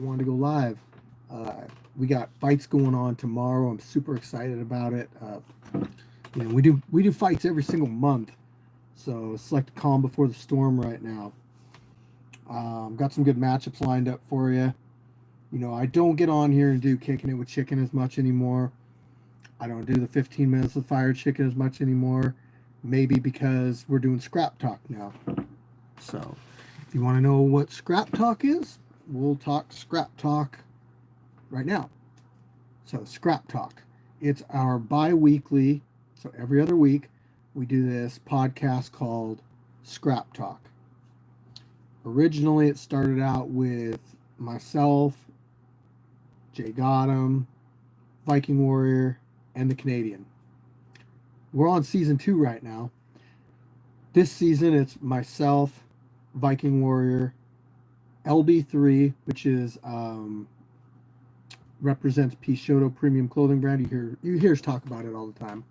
wanted to go live. We got fights going on tomorrow. I'm super excited about it. We do fights every single month, so it's like the calm before the storm right now. Got some good matchups lined up for you. I don't get on here and do kicking it with chicken as much anymore. I don't do the 15 minutes of Firechicken as much anymore. Maybe because we're doing Scrap Talk now. So, if you want to know what Scrap Talk is, we'll talk Scrap Talk right now. So, Scrap Talk. It's our bi-weekly, so every other week, we do this podcast called Scrap Talk. Originally, it started out with myself, Jay Gotham, Viking Warrior, and the Canadian. We're on season 2 right now. This season, it's myself, Viking Warrior, LB3, which is represents Peixoto Premium Clothing brand. You hear us talk about it all the time,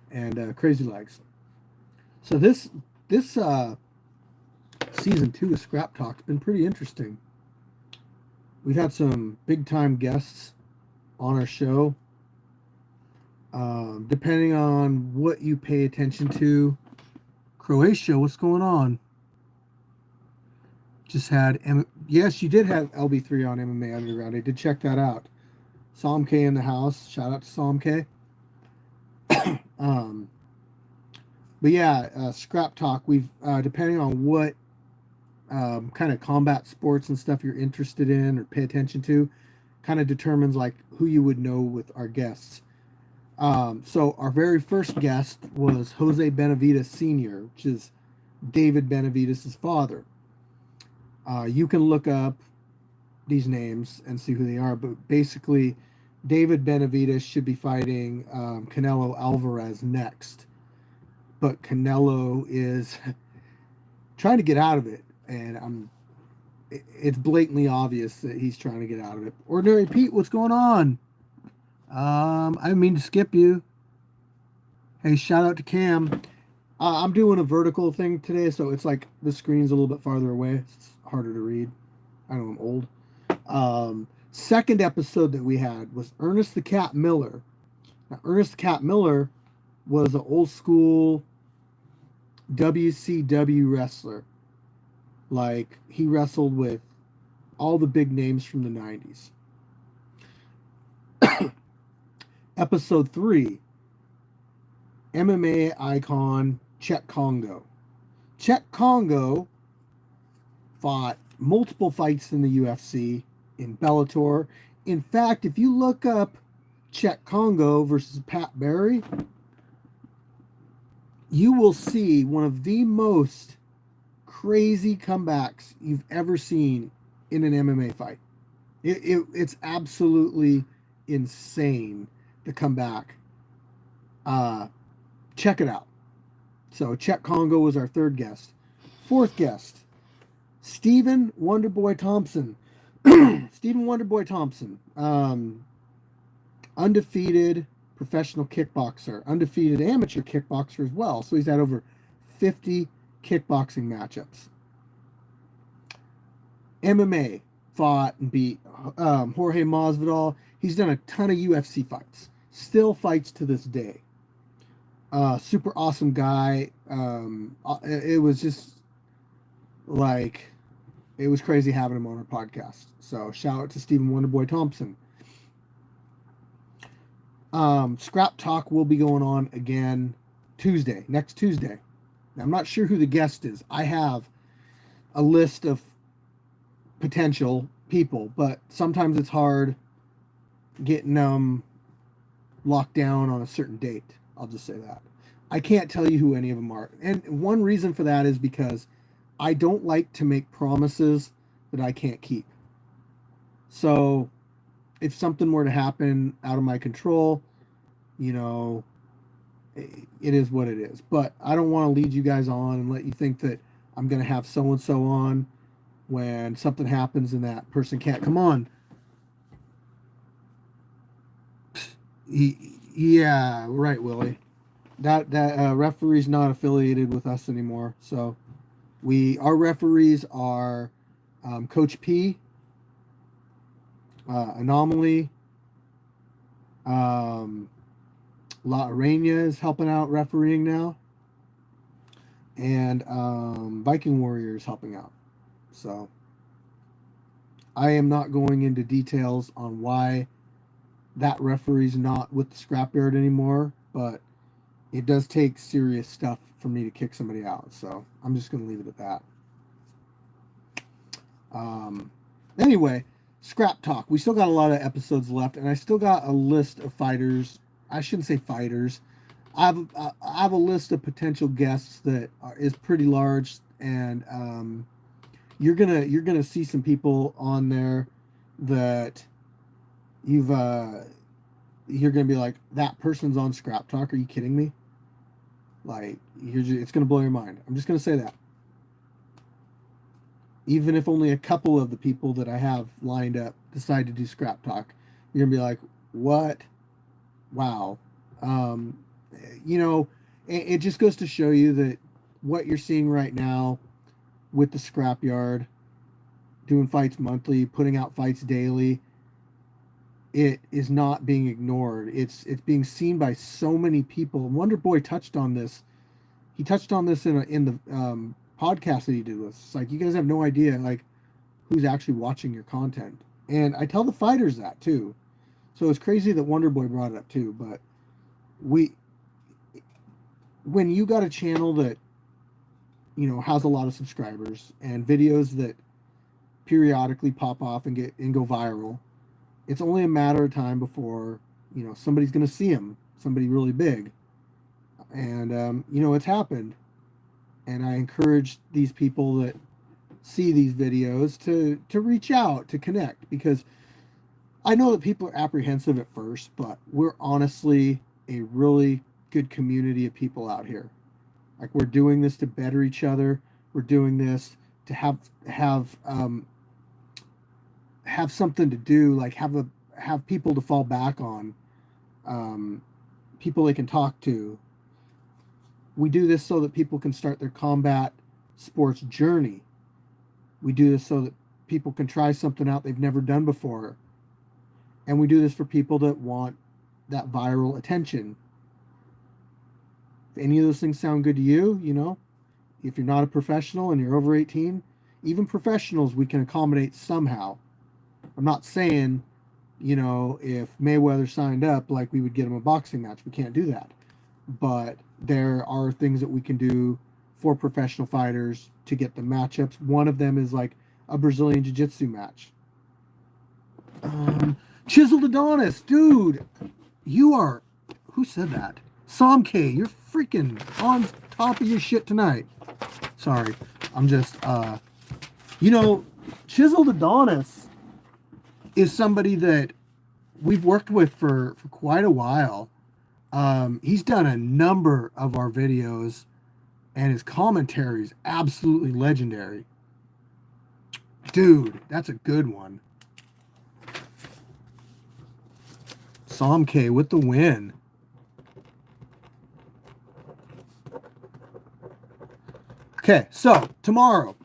and Crazy Legs. So this season 2 of Scrap Talk's been pretty interesting. We've had some big time guests on our show. Depending on what you pay attention to, Croatia, what's going on? Just had, yes, you did have LB3 on MMA Underground. I did check that out. Somk in the house. Shout out to Somk. But yeah, Scrap Talk. We've depending on what kind of combat sports and stuff you're interested in or pay attention to, kind of determines like who you would know with our guests. So our very first guest was Jose Benavides Sr., which is David Benavides' father. You can look up these names and see who they are, but basically David Benavides should be fighting Canelo Alvarez next. But Canelo is trying to get out of it, and it's blatantly obvious that he's trying to get out of it. Ordinary Pete, what's going on? I didn't mean to skip you. Hey, shout out to Cam. I'm doing a vertical thing today, so it's like the screen's a little bit farther away. It's harder to read. I know I'm old. Second episode that we had was Ernest the Cat Miller. Now, Ernest the Cat Miller was an old school WCW wrestler. Like, he wrestled with all the big names from the 90s. Episode 3, MMA icon Chet Congo. Chet Congo fought multiple fights in the UFC, in Bellator. In fact, if you look up Chet Congo versus Pat Barry, you will see one of the most crazy comebacks you've ever seen in an MMA fight. It's absolutely insane to come back. Check it out. So Chet Congo was our third guest. Fourth guest, Stephen Wonderboy Thompson. Stephen Wonderboy Thompson, undefeated professional kickboxer, undefeated amateur kickboxer as well. So he's had over 50 kickboxing matchups. MMA, fought and beat Jorge Masvidal. He's done a ton of UFC fights. Still fights to this day. Super awesome guy. It was just like, it was crazy having him on our podcast. So shout out to Stephen Wonderboy Thompson. Scrap Talk will be going on again next Tuesday. Now, I'm not sure who the guest is. I have a list of potential people, but sometimes it's hard getting them locked down on a certain date. I'll just say that. I can't tell you who any of them are. And one reason for that is because I don't like to make promises that I can't keep. So if something were to happen out of my control, it is what it is. But I don't want to lead you guys on and let you think that I'm going to have so-and-so on when something happens and that person can't come on. Yeah, right, Willie. That referee's not affiliated with us anymore. So our referees are Coach P, Anomaly. La Arena is helping out refereeing now. And Viking Warrior is helping out. So I am not going into details on why that referee's not with the Scrapyard anymore, but it does take serious stuff for me to kick somebody out. So I'm just going to leave it at that. Anyway, Scrap Talk. We still got a lot of episodes left, and I still got a list of fighters. I shouldn't say fighters. I have a list of potential guests that is pretty large, and you're gonna see some people on there that you're gonna be like, that person's on Scrap Talk. Are you kidding me? Like, it's gonna blow your mind. I'm just gonna say that. Even if only a couple of the people that I have lined up decide to do Scrap Talk, you're gonna be like, what? Wow. It just goes to show you that what you're seeing right now with the Scrapyard, doing fights monthly, putting out fights daily, it is not being ignored. It's being seen by so many people. Wonder Boy touched on this. He touched on this in the podcast that he did with us. It's like, you guys have no idea like who's actually watching your content. And I tell the fighters that too. So it's crazy that Wonder Boy brought it up too. But when you got a channel that has a lot of subscribers and videos that periodically pop off and go viral, it's only a matter of time before somebody's going to see them, somebody really big. And it's happened. And I encourage these people that see these videos to reach out, to connect, because I know that people are apprehensive at first, but we're honestly a really good community of people out here. Like, we're doing this to better each other. We're doing this to have something to do, like have people to fall back on, people they can talk to. We do this so that people can start their combat sports journey. We do this so that people can try something out they've never done before. And we do this for people that want that viral attention. If any of those things sound good to you, if you're not a professional and you're over 18, even professionals we can accommodate somehow. I'm not saying, if Mayweather signed up, like, we would get him a boxing match. We can't do that. But there are things that we can do for professional fighters to get the matchups. One of them is like a Brazilian Jiu-Jitsu match. Chiseled Adonis, dude, who said that? Somk, you're freaking on top of your shit tonight. Sorry, I'm just, Chiseled Adonis is somebody that we've worked with for quite a while. He's done a number of our videos, and his commentary is absolutely legendary. Dude, that's a good one. Somk with the win. Okay, so tomorrow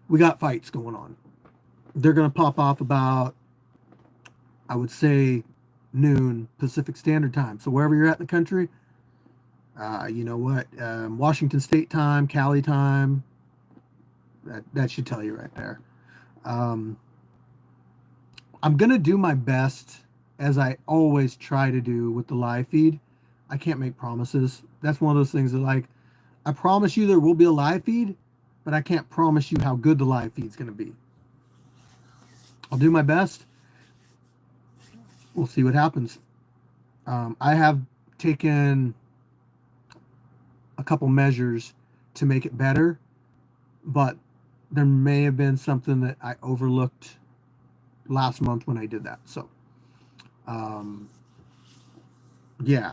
we got fights going on. They're going to pop off about, I would say, noon Pacific Standard Time. So wherever you're at in the country, Washington State time, Cali time, that should tell you right there. I'm going to do my best, as I always try to do with the live feed. I can't make promises. That's one of those things that, like, I promise you there will be a live feed, but I can't promise you how good the live feed's going to be. I'll do my best. We'll see what happens. I have taken a couple measures to make it better, but there may have been something that I overlooked last month when I did that. So, yeah.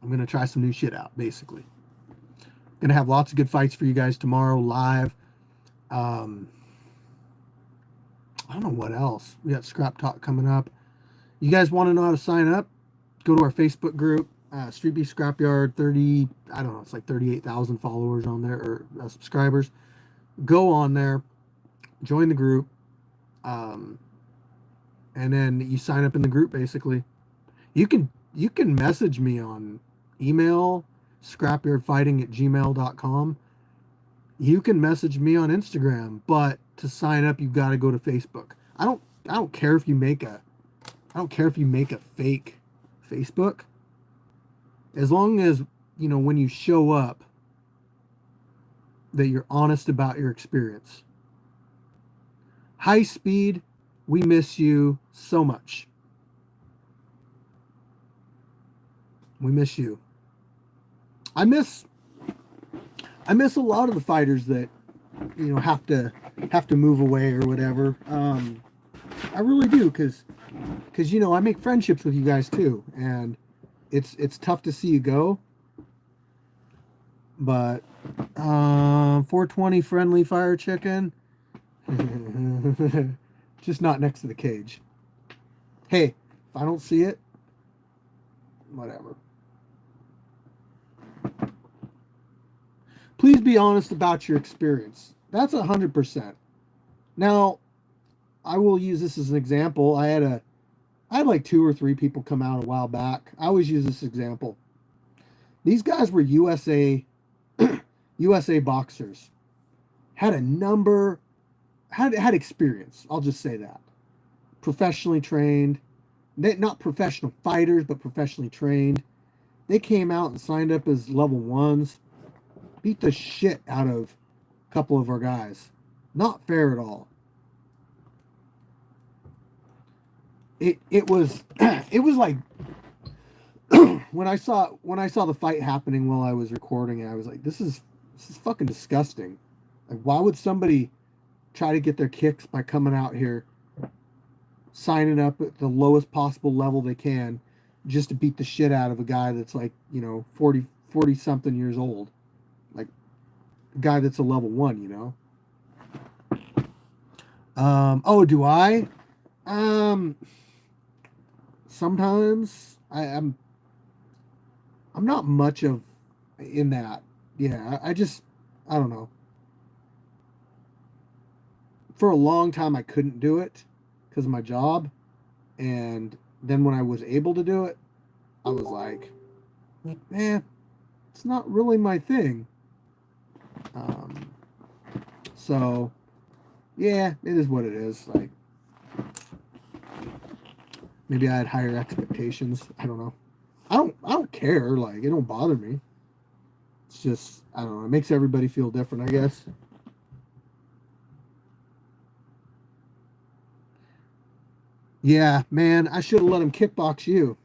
I'm going to try some new shit out, basically. Going to have lots of good fights for you guys tomorrow live. I don't know what else. We got Scrap Talk coming up. You guys want to know how to sign up? Go to our Facebook group, Streetbeefs Scrapyard. It's like 38,000 followers on there, or subscribers. go on there, join the group, and then you sign up in the group. Basically, you can message me on email, scrapyardfighting@gmail.com. You can message me on Instagram, but to sign up, you got to go to Facebook. I don't care if you make a I don't care if you make a fake Facebook, as long as when you show up that you're honest about your experience. High speed, we miss you so much. We miss you. I miss a lot of the fighters that have to move away or whatever. I really do, because I make friendships with you guys too, and it's tough to see you go. But 420 friendly Firechicken, just not next to the cage. Hey, if I don't see it, whatever. Please be honest about your experience. That's 100%. Now, I will use this as an example. I had like 2 or 3 people come out a while back. I always use this example. These guys were USA boxers. Had experience. I'll just say that. Professionally trained. Not professional fighters, but professionally trained. They came out and signed up as level 1s. Beat the shit out of a couple of our guys. Not fair at all. It was like when I saw the fight happening while I was recording it, I was like, this is fucking disgusting. Like, why would somebody try to get their kicks by coming out here, signing up at the lowest possible level they can, just to beat the shit out of a guy that's like 40 something years old, like a guy that's a level 1, Oh, do I? Sometimes I'm not much of in that. Yeah, I don't know. For a long time, I couldn't do it because of my job, and then when I was able to do it, I was like, it's not really my thing. So yeah, it is what it is. Like, maybe I had higher expectations. I don't know. I don't care. Like, it don't bother me. It's just, I don't know. It makes everybody feel different, I guess. Yeah, man, I should have let him kickbox you.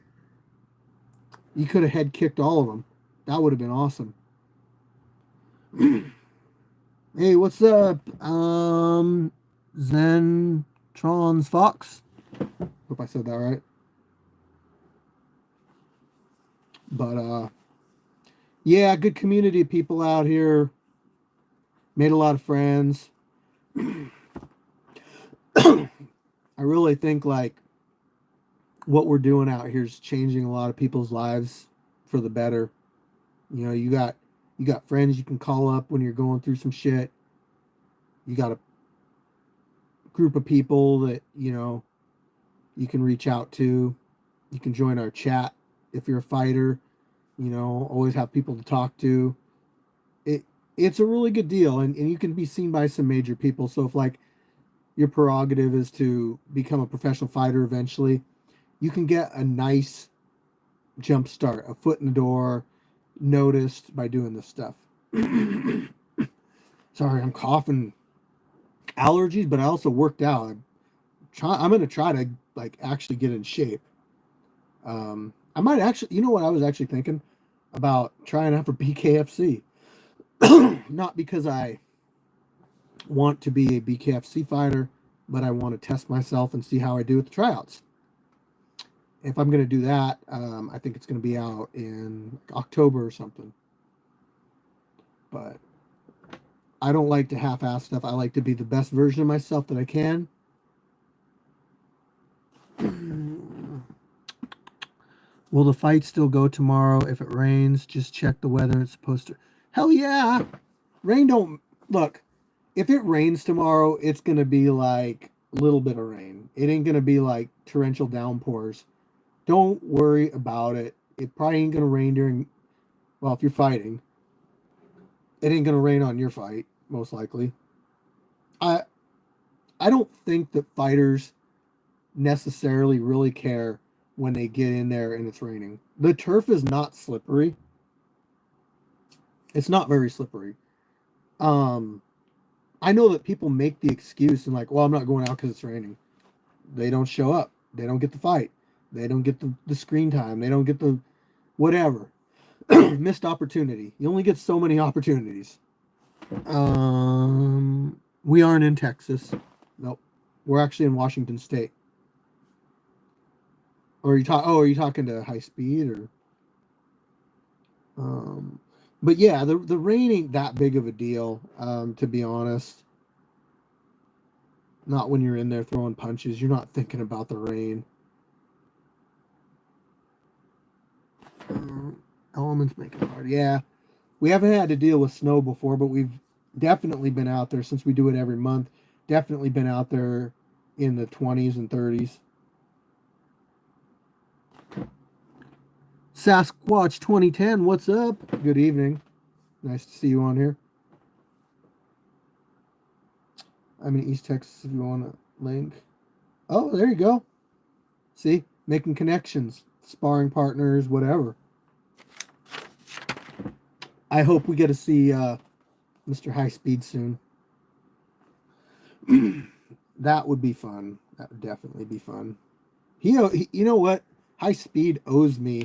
You could have head kicked all of them. That would have been awesome. Hey, what's up? Zentrons Fox. Hope I said that right. But yeah, good community of people out here. Made a lot of friends. I really think like what we're doing out here is changing a lot of people's lives for the better. You got friends you can call up when you're going through some shit. You got a group of people that you can reach out to. You can join our chat if you're a fighter. Always have people to talk to. It's a really good deal, and you can be seen by some major people. So if like your prerogative is to become a professional fighter eventually, you can get a nice jump start, a foot in the door, noticed by doing this stuff. Sorry, I'm coughing. Allergies, but I also worked out. I'm going to try to like actually get in shape. I might actually, what I was actually thinking about trying out for BKFC. Not because I want to be a BKFC fighter, but I want to test myself and see how I do with the tryouts. If I'm going to do that, I think it's going to be out in October or something. But I don't like to half-ass stuff. I like to be the best version of myself that I can. Will the fight still go tomorrow? If it rains, just check the weather. It's supposed to. Hell yeah! Rain don't... Look, if it rains tomorrow, it's gonna be like a little bit of rain. It ain't gonna be like torrential downpours. Don't worry about it. It probably ain't gonna rain during. Well, if you're fighting, it ain't gonna rain on your fight, most likely. I I don't think that fighters necessarily really care when they get in there and it's raining. The turf is not slippery. It's not very slippery. Um, I know that people make the excuse and like, well, I'm not going out because it's raining. They don't show up. They don't get the fight. They don't get the screen time. They don't get the whatever. Missed opportunity. You only get so many opportunities. We aren't in Texas. Nope. We're actually in Washington State. Or are you talking to high speed or um but yeah, the rain ain't that big of a deal, to be honest. Not when you're in there throwing punches. You're not thinking about the rain. Elements make it hard. Yeah. We haven't had to deal with snow before, but we've definitely been out there since we do it every month. Definitely been out there in the 20s and 30s. Sasquatch 2010, what's up? Good evening. Nice to see you on here. I'm in East Texas if you want a link. Oh, there you go. See, making connections, sparring partners, whatever. I hope we get to see Mr. High Speed soon. That would be fun. That would definitely be fun. You know what? High Speed owes me.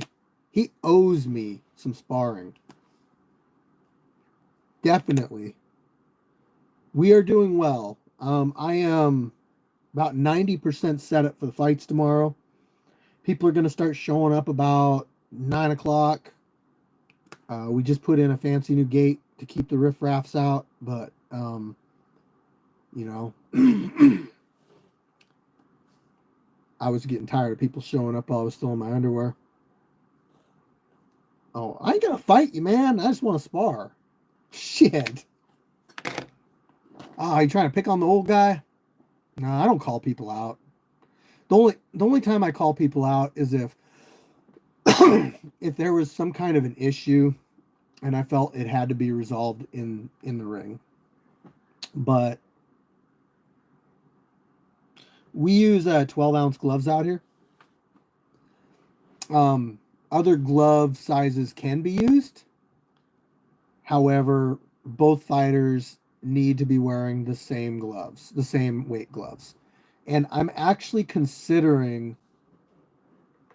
He owes me some sparring. Definitely. We are doing well. I am about 90% set up for the fights tomorrow. People are going to start showing up about 9 o'clock. We just put in a fancy new gate to keep the riffraffs out, but, you know, I was getting tired of people showing up while I was still in my underwear. Oh, I ain't going to fight you, man. I just want to spar. Shit. Oh, you trying to pick on the old guy? No, I don't call people out. The only time I call people out is if if there was some kind of an issue and I felt it had to be resolved in the ring. But we use 12-ounce gloves out here. Other glove sizes can be used. However, both fighters need to be wearing the same gloves, the same weight gloves. And I'm actually considering,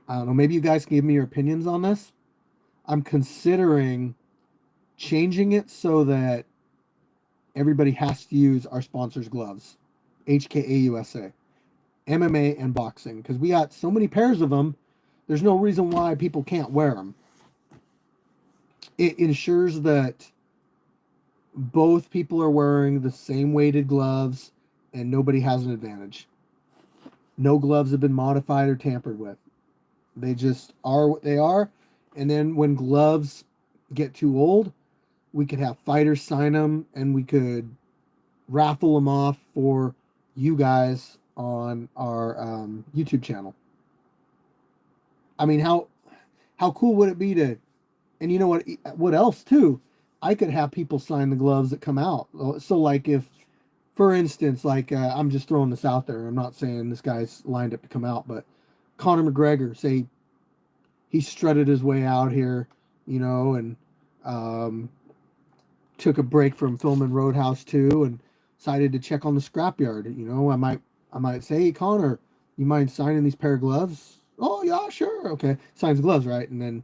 I don't know, maybe you guys can give me your opinions on this. I'm considering changing it so that everybody has to use our sponsors' gloves, HKA USA, MMA and boxing, because we got so many pairs of them. There's no reason why people can't wear them. It ensures that both people are wearing the same weighted gloves and nobody has an advantage. No gloves have been modified or tampered with. They just are what they are. And then when gloves get too old, we could have fighters sign them and we could raffle them off for you guys on our YouTube channel. I mean, how cool would it be to, and you know what else too? I could have people sign the gloves that come out. So like if, for instance, like I'm just throwing this out there. I'm not saying this guy's lined up to come out, but Conor McGregor, say he strutted his way out here, you know, and took a break from filming Roadhouse 2 and decided to check on the Scrapyard. You know, I might say, hey, Connor, you mind signing these pair of gloves? Oh yeah, sure, okay. Signs the gloves, right? And then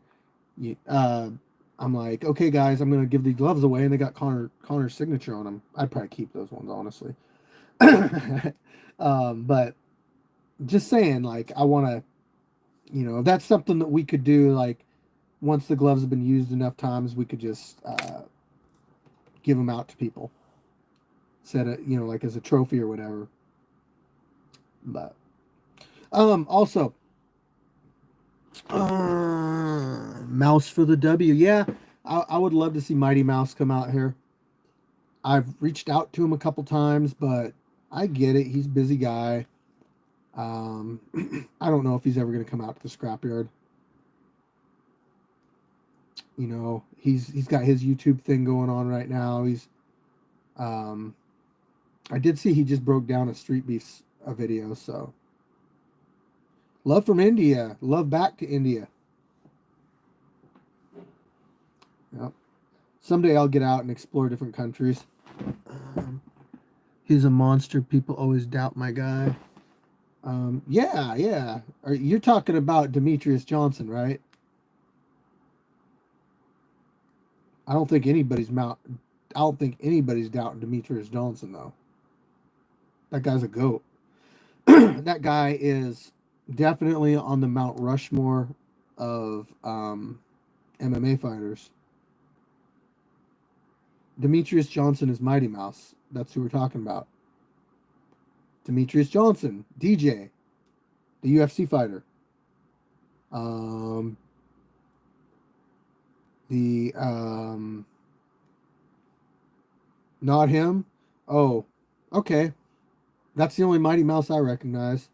I'm like, okay, guys, I'm gonna give these gloves away, and they got Connor's signature on them. I'd probably keep those ones, honestly. But just saying, like, I want to, you know, that's something that we could do. Like, once the gloves have been used enough times, we could just give them out to people, set it, you know, like as a trophy or whatever. But also, Mouse for the W. Yeah, I would love to see Mighty Mouse come out here. I've reached out to him a couple times, but I get it. He's a busy guy. I don't know if he's ever going to come out to the Scrapyard. You know, he's got his YouTube thing going on right now. I did see he just broke down a Streetbeefs video. So love from India, love back to India. Yep. Someday I'll get out and explore different countries. He's a monster. People always doubt my guy. Yeah. You're talking about Demetrius Johnson, right? I don't think anybody's doubting Demetrius Johnson though. That guy's a goat. That guy is definitely on the Mount Rushmore of MMA fighters. Demetrius Johnson is Mighty Mouse. That's who we're talking about. Demetrius Johnson, DJ, the UFC fighter. Not him. Oh, okay. That's the only Mighty Mouse I recognize.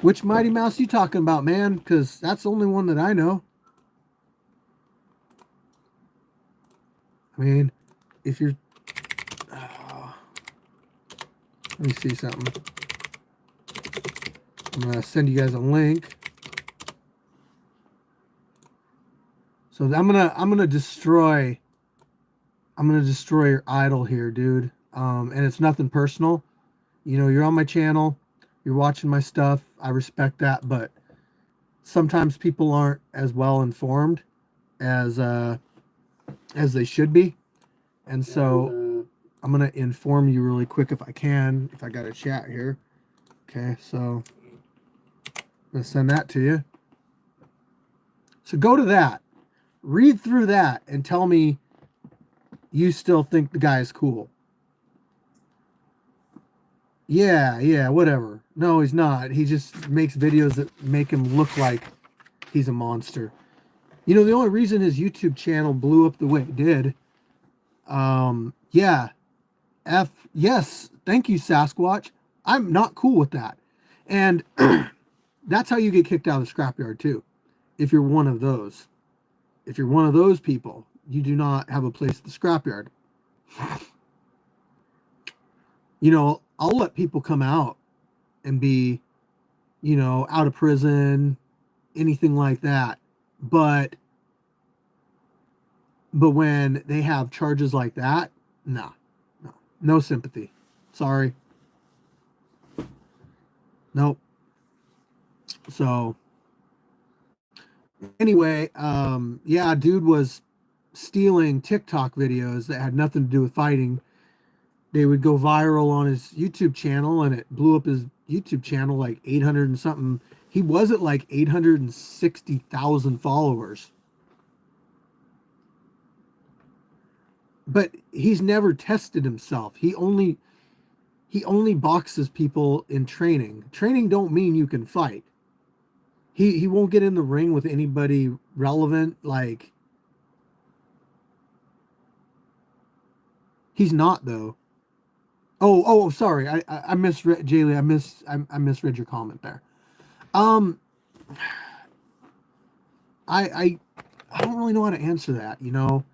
Which Mighty Mouse you talking about, man? Because that's the only one that I know. I mean, if you're... let me see something. I'm going to send you guys a link. So I'm gonna destroy your idol here, dude. And it's nothing personal. You know, you're on my channel, you're watching my stuff. I respect that, but sometimes people aren't as well informed as they should be. And so I'm gonna inform you really quick if I can, if I got a chat here. Okay, so I'm gonna send that to you. So go to that. Read through that and tell me you still think the guy is cool. Yeah, whatever. No, he's not. He just makes videos that make him look like he's a monster. You know, the only reason his YouTube channel blew up the way it did, yes, thank you, Sasquatch. I'm not cool with that. And that's how you get kicked out of the Scrapyard too, if you're one of those. If you're one of those people, you do not have a place at the Scrapyard. You know, I'll let people come out and be, you know, out of prison, anything like that. But when they have charges like that, no sympathy. Sorry. Nope. So anyway, yeah, dude was stealing TikTok videos that had nothing to do with fighting. They would go viral on his YouTube channel, and it blew up his YouTube channel like 800 and something. He was at like 860,000 followers. But he's never tested himself. He only boxes people in training. Training don't mean you can fight. He won't get in the ring with anybody relevant. Like, he's not though. Oh, sorry. I misread, Jaylee. I misread your comment there. I don't really know how to answer that. You know,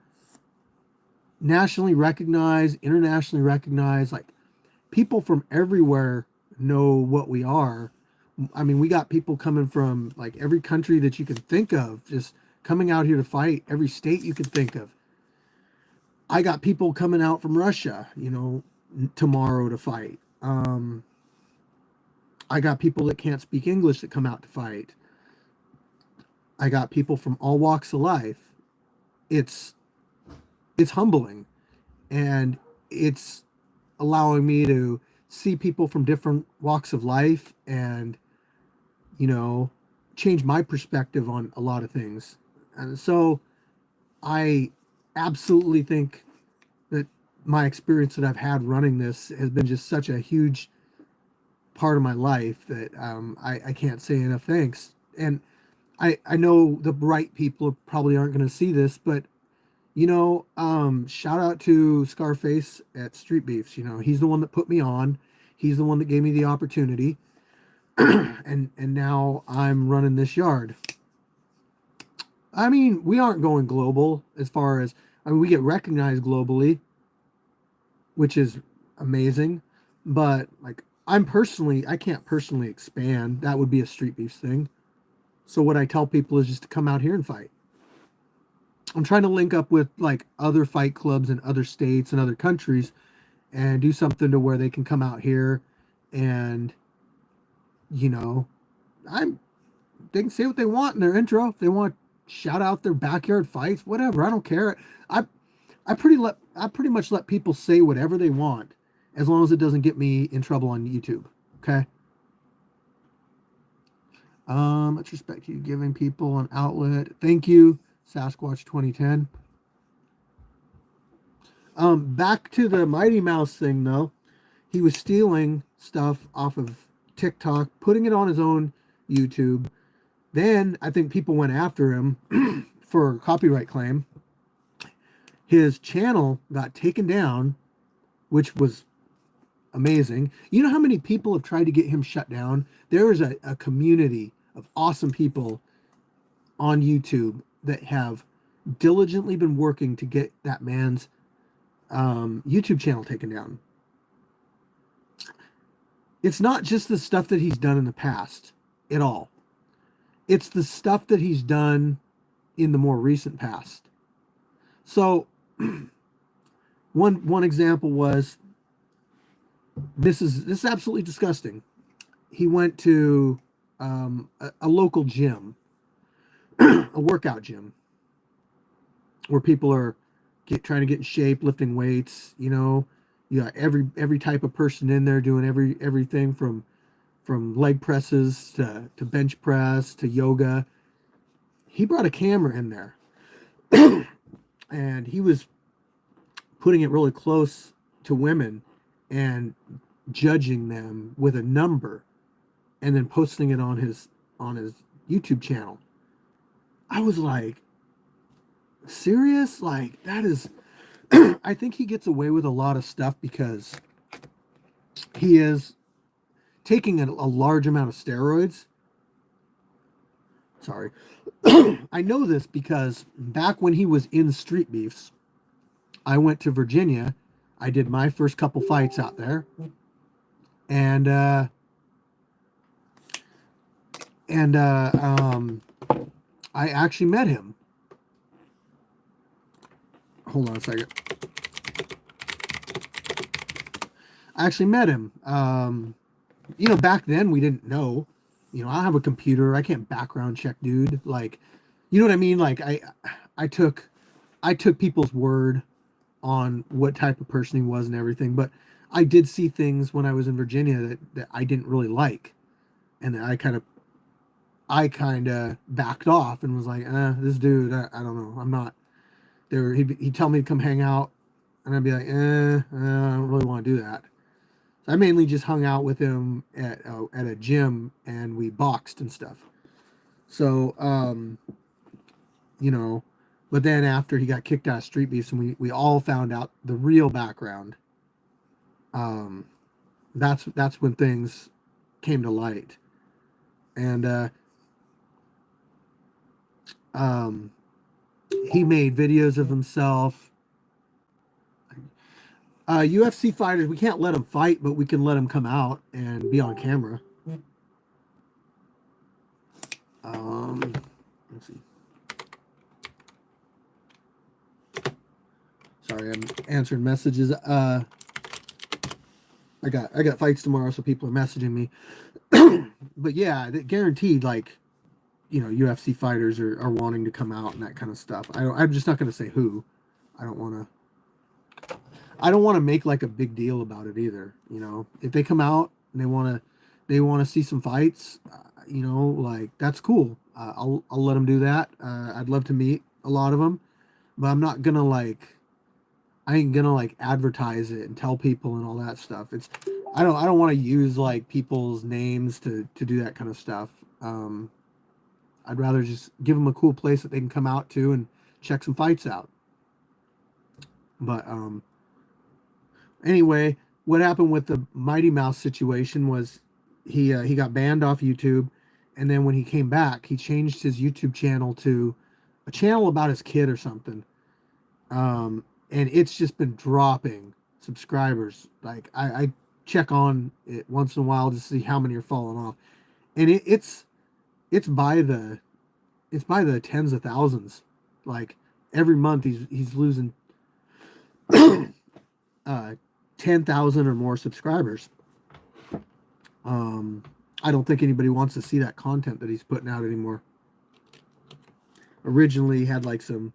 nationally recognized, internationally recognized, like people from everywhere know what we are. I mean, we got people coming from like every country that you can think of, just coming out here to fight. Every state you could think of. I got people coming out from Russia, you know, tomorrow to fight. I got people that can't speak English that come out to fight. I got people from all walks of life. It's humbling, and it's allowing me to see people from different walks of life and, you know, change my perspective on a lot of things. And so I absolutely think that my experience that I've had running this has been just such a huge part of my life that I can't say enough thanks. And I know the right people probably aren't going to see this, but shout out to Scarface at Streetbeefs. He's the one that put me on. He's the one that gave me the opportunity, and now I'm running this yard. I mean, we aren't going global as far as, I mean, we get recognized globally, which is amazing, but like I can't personally expand. That would be a Street Beefs thing. So what I tell people is just to come out here and fight. I'm trying to link up with like other fight clubs in other states and other countries and do something to where they can come out here and you know, I'm they can say what they want in their intro. If they want to shout out their backyard fights, whatever. I don't care. I I pretty much let people say whatever they want as long as it doesn't get me in trouble on YouTube. Okay. Much respect to you giving people an outlet. Thank you, Sasquatch 2010. Back to the Mighty Mouse thing though. He was stealing stuff off of TikTok, putting it on his own YouTube. Then I think people went after him for a copyright claim. His channel got taken down, which was amazing. You know how many people have tried to get him shut down? There is a community of awesome people on YouTube that have diligently been working to get that man's YouTube channel taken down. It's not just the stuff that he's done in the past at all. It's the stuff that he's done in the more recent past. So one example was this is absolutely disgusting. He went to a local gym, a workout gym, where people are trying to get in shape, lifting weights. You got every type of person in there doing everything from leg presses to bench press to yoga. He brought a camera in there, and he was putting it really close to women and judging them with a number and then posting it on his YouTube channel. I was like, serious? Like, that is I think he gets away with a lot of stuff because he is taking a large amount of steroids. Sorry. I know this because back when he was in Streetbeefs, I went to Virginia. I did my first couple fights out there. And I actually met him. Hold on a second. I actually met him. Back then we didn't know. I have a computer. I can't background check, dude. Like, you know what I mean? Like, I took people's word on what type of person he was and everything. But I did see things when I was in Virginia that I didn't really like, and I kind of backed off and was like, this dude, I don't know. I'm not there. He'd tell me to come hang out, and I'd be like, I don't really want to do that. So I mainly just hung out with him at a gym, and we boxed and stuff. So, but then after he got kicked out of Streetbeefs, and we all found out the real background, that's when things came to light. And he made videos of himself. UFC fighters, we can't let them fight, but we can let them come out and be on camera. Let's see. Sorry, I'm answering messages. I got fights tomorrow, so people are messaging me. But yeah, guaranteed, like, UFC fighters are wanting to come out and that kind of stuff. I'm just not going to say who. I don't want to make like a big deal about it either. If they come out and they want to see some fights, like, that's cool. I'll let them do that. I'd love to meet a lot of them, but I'm not gonna I ain't gonna advertise it and tell people and all that stuff. I don't want to use like people's names to do that kind of stuff. I'd rather just give them a cool place that they can come out to and check some fights out. But anyway, what happened with the Mighty Mouse situation was he got banned off YouTube, and then when he came back, he changed his YouTube channel to a channel about his kid or something. And it's just been dropping subscribers. Like I check on it once in a while to see how many are falling off, and it's by the tens of thousands. Like every month he's losing 10,000 or more subscribers. I don't think anybody wants to see that content that he's putting out anymore. Originally he had like some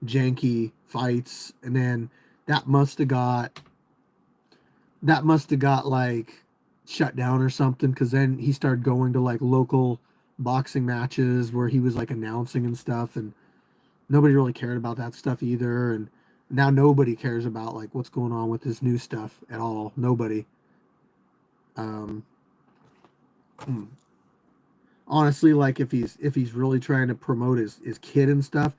janky fights, and then that must have got like shut down or something, because then he started going to like local boxing matches where he was like announcing and stuff, and nobody really cared about that stuff either. And now nobody cares about like what's going on with this new stuff at all. Nobody. Honestly, like if he's really trying to promote his kid and stuff,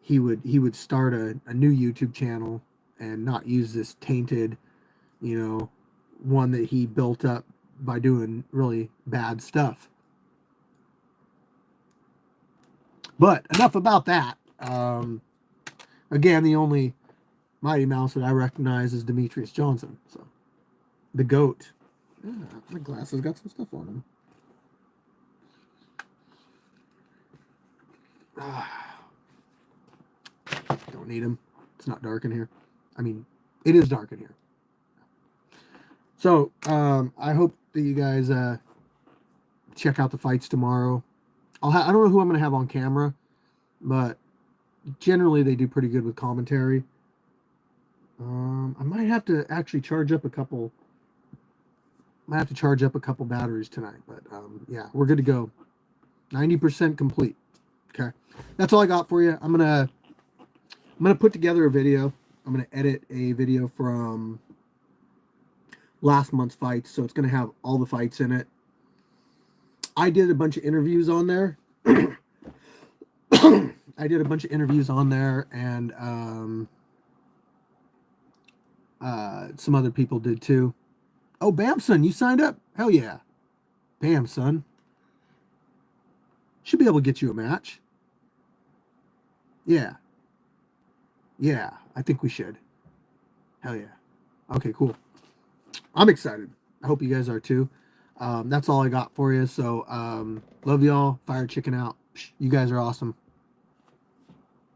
he would start a new YouTube channel and not use this tainted, one that he built up by doing really bad stuff. But enough about that. Again, the only Mighty Mouse that I recognize is Demetrius Johnson. So the GOAT. Yeah, my glasses got some stuff on them. Don't need them. It's not dark in here. I mean, it is dark in here. So I hope that you guys check out the fights tomorrow. I don't know who I'm going to have on camera, but generally they do pretty good with commentary. I might have to actually charge up a couple. Might have to charge up a couple batteries tonight, but yeah, we're good to go. 90% complete. Okay, that's all I got for you. I'm gonna put together a video. I'm gonna edit a video from last month's fights, so it's gonna have all the fights in it. I did a bunch of interviews on there. And some other people did too. Oh, Bamson, you signed up? Hell yeah. Bam, son. Should be able to get you a match. Yeah. Yeah, I think we should. Hell yeah. Okay, cool. I'm excited. I hope you guys are too. That's all I got for you. So, love y'all. Firechicken out. You guys are awesome.